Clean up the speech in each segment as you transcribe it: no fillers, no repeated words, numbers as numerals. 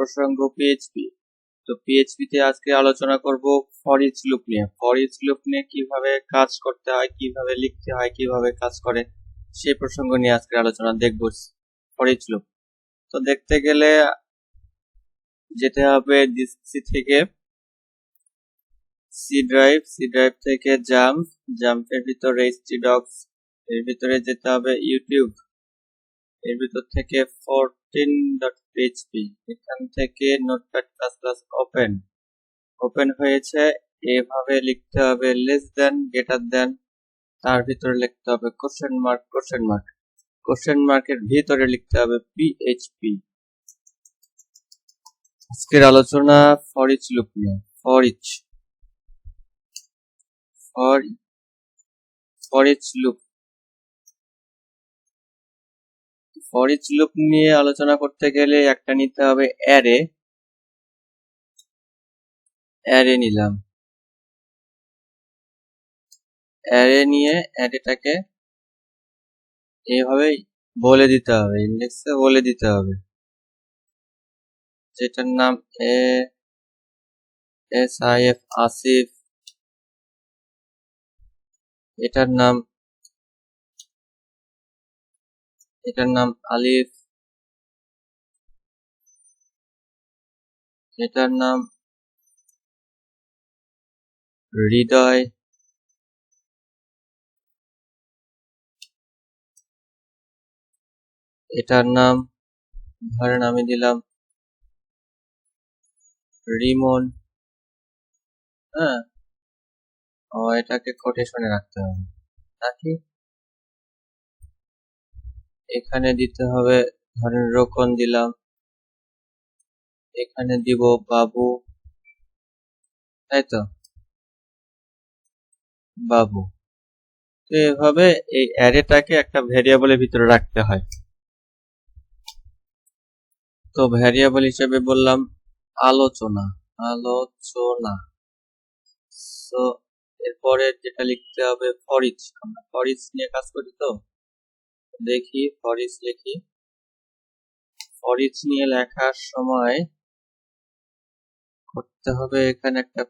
প্রসঙ্গ পিএইচপি। তো পিএইচপি তে আজকে আলোচনা করব ফরইচ লুপ নিয়ে। ফরইচ লুপ নিয়ে কিভাবে কাজ করতে হয়, কিভাবে লিখতে হয়, কিভাবে কাজ করে সেই প্রসঙ্গ নিয়ে আজকে আলোচনা দেখব। ফরইচ লুপ তো দেখতে গেলে যেতে হবে ডিসি থেকে সি ড্রাইভ থেকে জাম্পের ভিতরে htdocs, এর ভিতরে যেতে হবে ইউটিউব, এর ভিতর থেকে 14.php, এখান থেকে নোটপ্যাড প্লাস প্লাস ওপেন হয়েছে। এভাবে লিখতে হবে লেস দেন, গ্রেটার দেন, তার ভিতরে লিখতে হবে কোশ্চেন মার্কের ভিতরে লিখতে হবে পিএইচপি। আজকের আলোচনা ফরইচ লুপ নিয়ে। ফরইচ লুপ নিয়ে আলোচনা করতে গেলে একটা নিতে হবে অ্যারে নিলাম। অ্যারে নিয়ে অ্যারেটাকে এইভাবে বলে দিতে হবে, ইন্ডেক্সে বলে দিতে হবে, যেটার নাম ASIF আসিফ, এটার নাম আলিফ, এটার নাম হৃদয়, এটার নাম ধরেন আমি দিলাম রিমন। হ্যাঁ, এটাকে কোটেশনে রাখতে হবে নাকি এখানে দিতে হবে, ধরেন রোকন দিলাম, এখানে দিব বাবু, তাই তো বাবু। তো এভাবে এই অ্যারেটাকে একটা ভেরিয়েবলের ভিতরে রাখতে হয়। তো ভেরিয়েবল হিসেবে বললাম আলোচনা। তো এরপরে যেটা লিখতে হবে ফরইচ। আমরা ফরইচ নিয়ে কাজ করি, তো দেখি ফরইচ লিখি। ফরইচ নিয়ে লেখার সময় করতে হবে এখানে একটা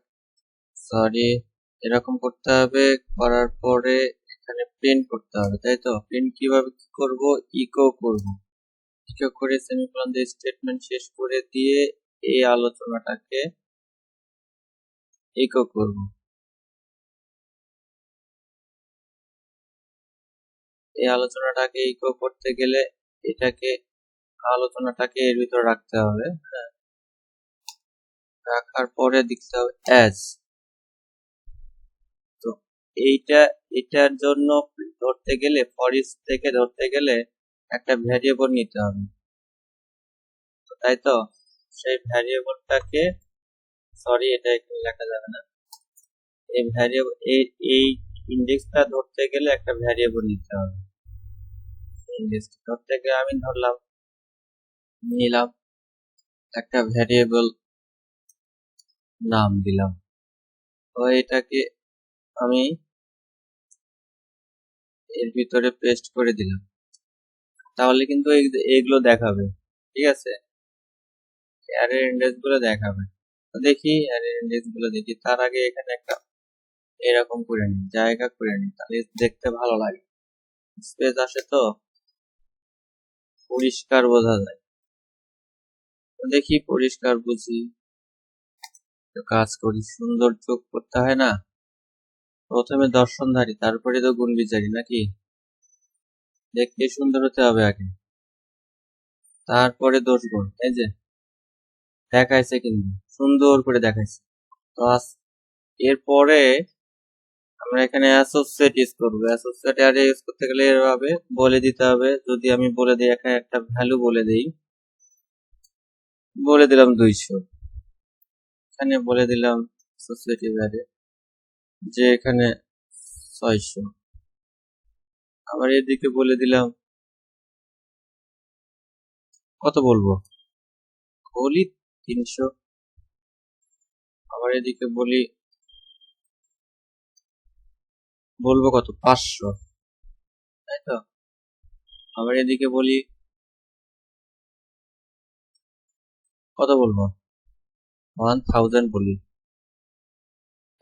এরকম করতে হবে, করার পরে এখানে প্রিন্ট করতে হবে, তাই তো। প্রিন্ট কিভাবে করব, ইকো করে সেমিকোলন দিয়ে স্টেটমেন্ট শেষ করে দিয়ে এই আলোচনাটাকে ইকো করব। এই আলোচনাটাকে ইকো করতে গেলে আলোচনাটাকে এর ভিতর রাখতে হবে। হ্যাঁ, রাখার পরে দেখতে হবে অ্যাজ। তো এটার জন্য ফরইচ থেকে ধরতে গেলে একটা ভ্যারিয়েবল নিতে হবে, তাই তো। সেই ভ্যারিয়েবলটাকে এটা এখানে লেখা যাবে না। এই ভ্যারিয়েবল এই ইন্ডেক্সটা ধরতে গেলে একটা ভ্যারিয়েবল নিতে হবে। ইন্ডেক্সটা ধরতে গেলে আমি নিলাম একটা ভ্যারিয়েবল নাম দিলাম। তো এটাকে আমি এর ভিতরে পেস্ট করে দিলাম, তাহলে কিন্তু এইগুলো দেখাবে, ঠিক আছে। অ্যারে ইন্ডেক্স গুলো দেখাবে। তো দেখি অ্যারে ইন্ডেক্স গুলো দেখি, তার আগে এখানে একটা এরকম করে নিই, জায়গা করে নিই, তাহলে দেখতে ভালো লাগে, স্পেস আসে তো পরিষ্কার বোঝা যায়। দেখি পরিষ্কার বুঝি, কাজ করি, সুন্দর চোখ করতে হয় না। প্রথমে দর্শনধারী, তারপরে তো গুণ বিচারি নাকি। দেখতে সুন্দর হতে হবে আগে, তারপরে দোষ গুণ। এই যে দেখাইছে, কিন্তু সুন্দর করে দেখাইছে। তো এরপরে আমরা এখানে অ্যাসোসিয়েট ইউজ করবো। অ্যাসোসিয়েট অ্যারে ইউজ করতে গেলে এভাবে বলে দিতে হবে। যদি আমি বলে দিই, এখানে একটা ভ্যালু বলে দিলাম 200, এখানে বলে দিলাম অ্যাসোসিয়েটিভ অ্যারে যে এখানে 600, আবার এদিকে বলে দিলাম কত বলবো, 300, আবার এদিকে বলবো কত, 500, তাই তো। আবার এদিকে বলি কত বলবো? 1000 বলি,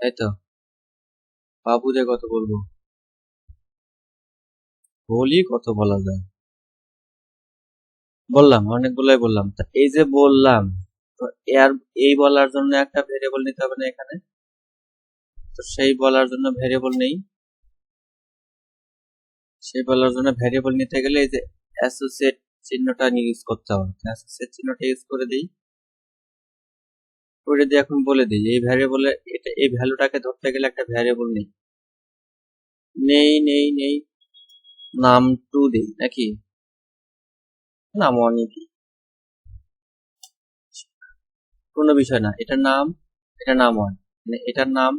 তাই তো? বাবুদের কত বলবো? বলি কত বলা যায়? বললাম অনেকগুলোই বললাম। তা এই যে বললাম, তো এর এই বলার জন্য একটা ভেরিয়েবল নিতে হবে না এখানে? তো সেই বলার জন্য ভেরিয়েবল নেই। সেই বলার জন্য ভেরিয়েবল নিতে গেলে এই যে অ্যাসোসিয়েট চিহ্নটা ইউজ করতে হবে। অ্যাসোসিয়েট চিহ্নটা ইউজ করে দিই। করে দিয়ে এখন বলে দিই এই ভ্যারিয়েবলে এটা এই ভ্যালুটাকে ধরতে গেলে একটা ভ্যারিয়েবল নেই। নেই নেই নেই, নাম 2 দিই নাকি? নাম 1 দিই, কোনো বিষয় না। এটার নাম, এটা নাম 1, মানে এটার নাম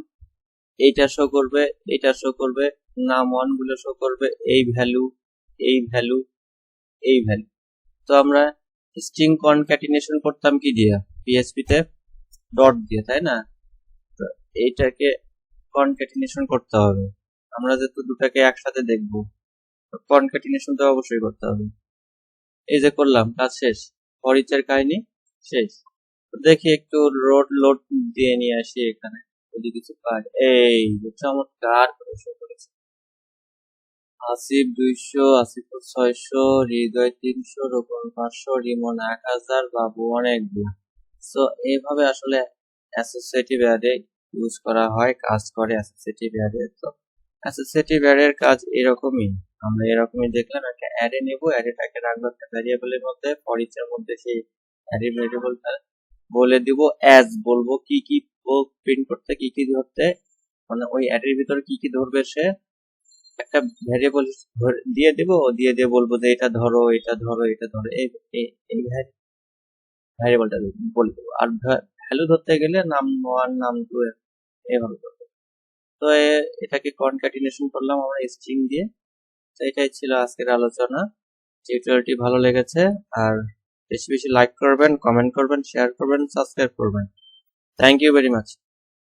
এইটা শো করবে, এইটা শো করবে, নাম 1 গুলো শো করবে, এই ভ্যালু, এই ভ্যালু, এই ভ্যালু। তো আমরা স্ট্রিং কনক্যাটিনেশন করতাম কি দিয়ে? পিএইচপি তে ডট দিয়ে, তাই না? তো এইটাকে কনক্যাটিনেশন করতে হবে। আমরা যেহেতু দুটাকে একসাথে দেখবো, কনক্যাটিনেশন তো অবশ্যই করতে হবে। এই যে করলাম, কাজ শেষ। ফরিচের কাহিনী শেষ। তো দেখি একটু লোড দিয়ে নিয়ে আসি এখানে, যদি কিছু পাই। এই যে চমৎকার করে show করেছে। আসিফ 200, আসিফুর 600, হৃদয় 300, রোপণ 500, রিমন 1000, বাবু অনেকগুলো। সো এইভাবে আসলে অ্যাসোসিয়েটিভ অ্যারে ইউজ করা হয়, কাজ করে অ্যাসোসিয়েটিভ অ্যারে। তো অ্যাসোসিয়েটিভ অ্যারের কাজ এরকমই। আমরা এরকমই দেখলাম, একটা অ্যারে নেব, অ্যারেটাকে রাখবো একটা ভ্যারিয়েবলের মধ্যে, ফর ইচ এর মধ্যে সেই অ্যারে ভ্যারিয়েবলটা বলে দিব, অ্যাজ বলবো কি কি প্রিন্ট করতে, কি কি ধরতে, মানে ওই অ্যারের ভিতরে কি কি ধরবে সে, একটা ভ্যারিয়েবল দিয়ে দিব, দিয়ে দিয়ে বলবো যে এটা ধরো, এটা ধরো, এটা ধরো, এই ভ্যারিয়েবলটা বলে দেবো। আর ভ্যালু ধরতে গেলে নাম 1, নাম 2 এভাবে করবো। তো এটাকে কনক্যাটিনেশন করলাম আমরা স্ট্রিং দিয়ে। তো এটাই ছিল আজকের আলোচনা। টিউটোরিয়ালটি ভালো লেগেছে, আর বেশি বেশি লাইক করবেন, কমেন্ট করবেন, শেয়ার করবেন, সাবস্ক্রাইব করবেন। Thank you very much.